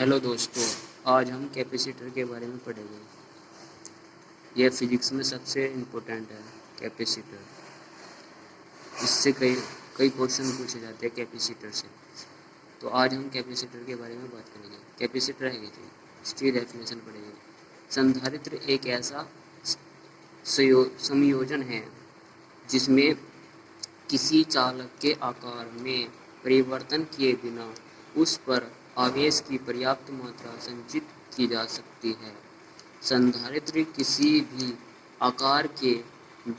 Hello दोस्तों, आज हम कैपेसिटर के बारे में पढ़ेंगे। यह फिजिक्स में सबसे इम्पोर्टेंट है। कैपेसिटर, इससे कई कई क्वेश्चन पूछे जाते हैं कैपेसिटर से। तो आज हम कैपेसिटर के बारे में बात करेंगे। कैपेसिटर है क्या, इसकी डेफिनेशन पढ़ेंगे। संधारित्र एक ऐसा संयोजन है जिसमें किसी चालक के आकार में परिवर्तन किए बिना उस पर आवेश की पर्याप्त मात्रा संचित की जा सकती है। संधारित्र किसी भी आकार के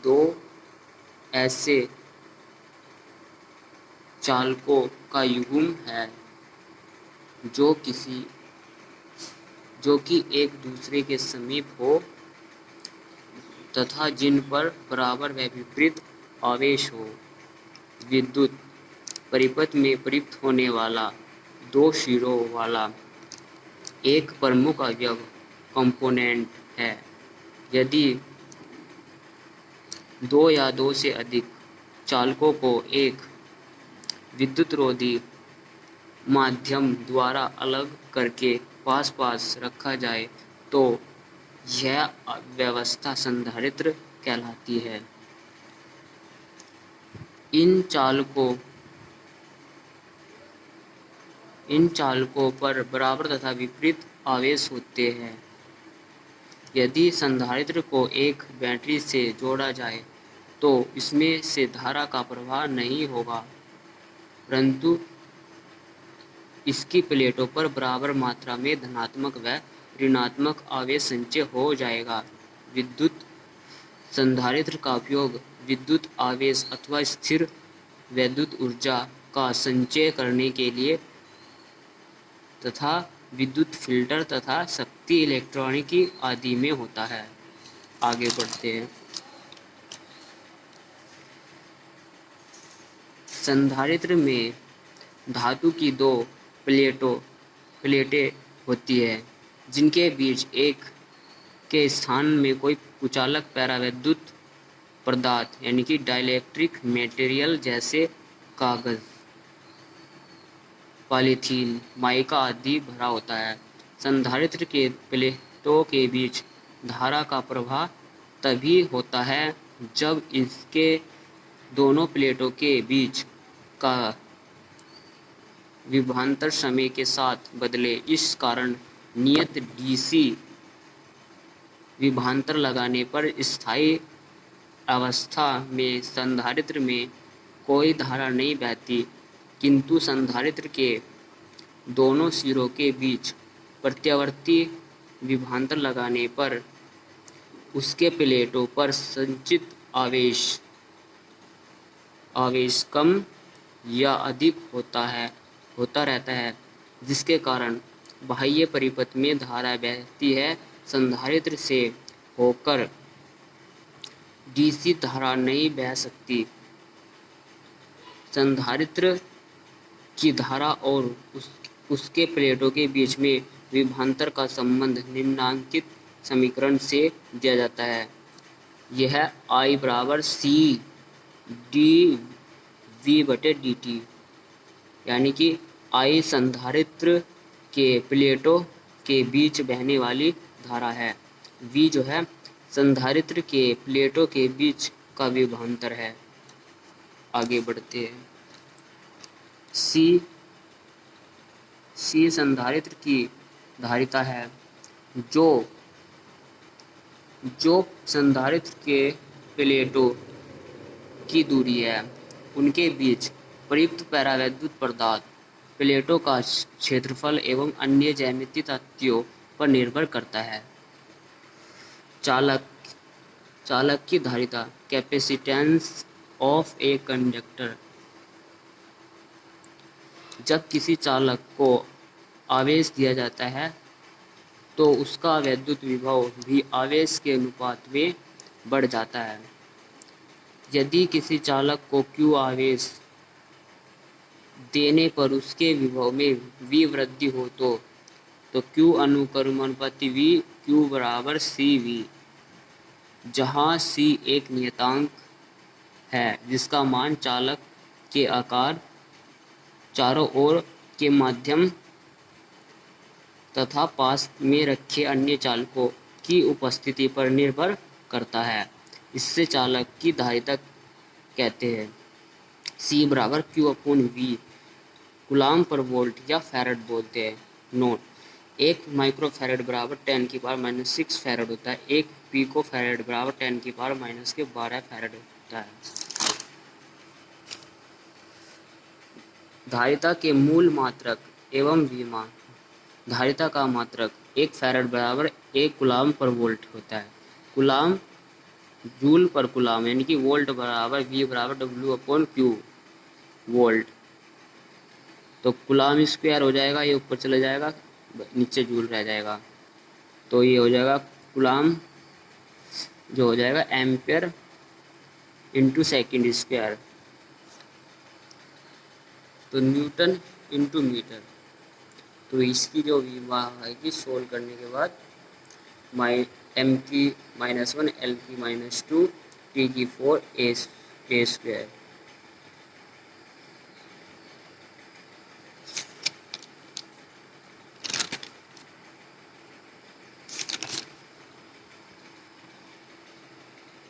दो ऐसे चालकों का युग्म है जो कि एक दूसरे के समीप हो तथा जिन पर बराबर व विपरीत आवेश हो। विद्युत परिपथ में प्रयुक्त होने वाला दो सिरों वाला एक प्रमुख अवयव कंपोनेंट है। यदि दो या दो से अधिक चालकों को एक विद्युतरोधी माध्यम द्वारा अलग करके पास पास रखा जाए तो यह व्यवस्था संधारित्र कहलाती है। इन चालकों पर बराबर तथा विपरीत आवेश होते हैं। यदि संधारित्र को एक बैटरी से जोड़ा जाए तो इसमें से धारा का प्रवाह नहीं होगा, परंतु इसकी प्लेटों पर बराबर मात्रा में धनात्मक व ऋणात्मक आवेश संचय हो जाएगा। विद्युत संधारित्र का उपयोग विद्युत आवेश अथवा स्थिर वैद्युत ऊर्जा का संचय करने के लिए तथा विद्युत फिल्टर तथा शक्ति इलेक्ट्रॉनिकी आदि में होता है। आगे बढ़ते हैं। संधारित्र में धातु की दो प्लेटें होती है जिनके बीच एक के स्थान में कोई कुचालक परावैद्युत पदार्थ यानी कि डाइलेक्ट्रिक मटेरियल जैसे कागज, पॉलीथीन, माइका आदि भरा होता है। संधारित्र के प्लेटों के बीच धारा का प्रवाह तभी होता है जब इसके दोनों प्लेटों के बीच का विभवांतर समय के साथ बदले। इस कारण नियत डीसी विभवांतर लगाने पर स्थायी अवस्था में संधारित्र में कोई धारा नहीं बहती, किंतु संधारित्र के दोनों सिरों के बीच प्रत्यावर्ती विभवांतर लगाने पर उसके प्लेटों पर संचित आवेश कम या अधिक होता रहता है, जिसके कारण बाह्य परिपथ में धारा बहती है। संधारित्र से होकर डीसी धारा नहीं बह सकती। संधारित्र की धारा और उसके प्लेटों के बीच में विभवांतर का संबंध निम्नांकित समीकरण से दिया जाता है। यह I बराबर C dV/dt, यानी कि I संधारित्र के प्लेटों के बीच बहने वाली धारा है। V जो है संधारित्र के प्लेटों के बीच का विभवांतर है। आगे बढ़ते हैं। C संधारित्र की धारिता है जो संधारित्र के प्लेटों की दूरी है उनके बीच प्रयुक्त परावैद्युत पदार्थ, प्लेटों का क्षेत्रफल एवं अन्य ज्यामितीय तथ्यों पर निर्भर करता है। चालक की धारिता, कैपेसिटेंस ऑफ ए कंडक्टर। जब किसी चालक को आवेश दिया जाता है तो उसका वैद्युत विभव भी आवेश के अनुपात में बढ़ जाता है। यदि किसी चालक को Q आवेश देने पर उसके विभव में V वृद्धि हो तो Q अनुक्रमानुपाती V Q बराबर CV, जहाँ C एक नियतांक है जिसका मान चालक के आकार चारों ओर के माध्यम तथा पास में रखे अन्य चालकों की उपस्थिति पर निर्भर करता है। इससे चालक की धारिता कहते हैं। C बराबर Q अपॉन V गुलाम पर वोल्ट या फैरड बोलते हैं। नोट, 1 माइक्रो फैरड बराबर 10⁻⁻6 फैरड होता है। 1 पिको फैरड बराबर 10⁻⁻12 फैरड होता है। धारिता के मूल मात्रक एवं विमा। धारिता का मात्रक 1 फैरड बराबर 1 कूलाम पर वोल्ट होता है। कूलाम जूल पर कूलाम यानी कि वोल्ट बराबर V बराबर W अपॉन Q वोल्ट। तो कूलाम स्क्वायर हो जाएगा, ये ऊपर चला जाएगा, नीचे जूल रह जाएगा, तो ये हो जाएगा कूलाम जो हो जाएगा एम्पियर इंटू सेकेंड स्क्वायर, तो न्यूटन इंटू मीटर। तो इसकी जो विमा आएगी सोल्व करने के बाद m की -1 l की -2 t की 4 a स्क्वायर